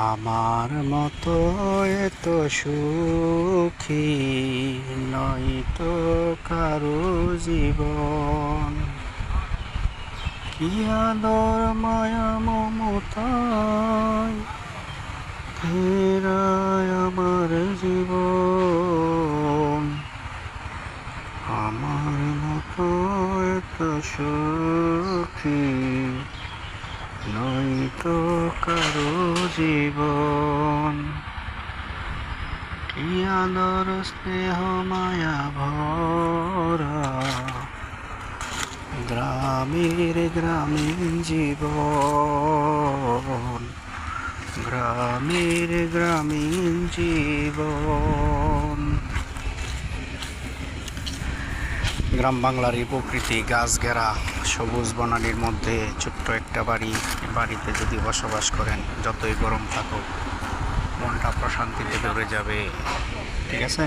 আমার মতো এত সুখী নয়তো কারো জীবন। কি আদর মায়া মমতায় ঘেরায় আমার জীবন। আমার মতো এত সুখী নয়তো কারো জীবন। কি আদর স্নেহ মায়া ভরা গ্রামীণ জীবন, গ্রামীণ জীবন। গ্রাম বাংলার এই প্রকৃতি, গাছ ঘেরা সবুজ বনানীর মধ্যে ছোট্ট একটা বাড়িতে যদি বসবাস করেন, যতই গরম থাকুক মনটা প্রশান্তিতে ভরে যাবে। ঠিক আছে।